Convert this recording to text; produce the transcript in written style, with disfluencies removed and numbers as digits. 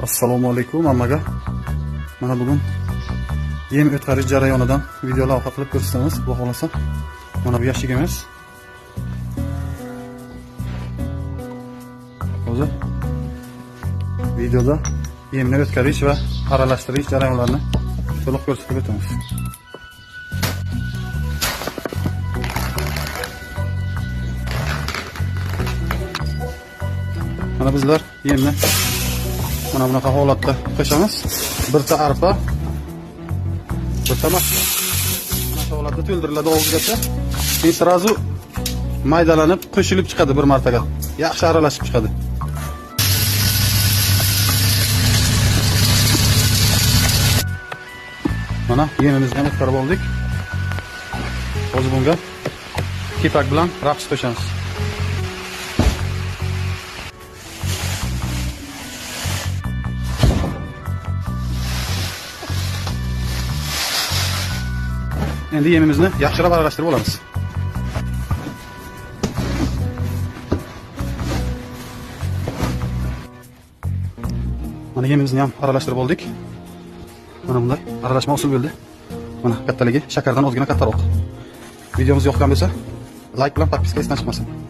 Assalomu alaykum hammaga. Mana bugun yem o'tkazish jarayonidan video lavha qilib ko'rsatamiz. Xudo xolasa. Mana bu yashigimiz. Hozir videoda yemni o'tkazish va aralashtirish jarayonlarini to'liq ko'rsatib o'tamiz. Mana bizlar yemni mana bunaqa holatda qo'shamiz. Birta arpa, birta mahsul. Mana shu holatda to'ldiriladi og'izgacha. Keyin sirazu maydalanib qo'shilib chiqadi bir martaga. Yaxshi aralashib chiqadi. Mana yemimizni ham chiqarib oldik. Hozir bunga kepak bilan rapс qo'shamiz. Endi yemimizni yaxshilab aralashtirib olamiz. Mana yemimizni ham aralashtirib oldik. Mana bunday aralashma usul bo'ldi. Mana kattaligi shakardan ozgina kattaroq. Videomiz yoqqan bo'lsa, like bilan podpiska esdan chiqmasin.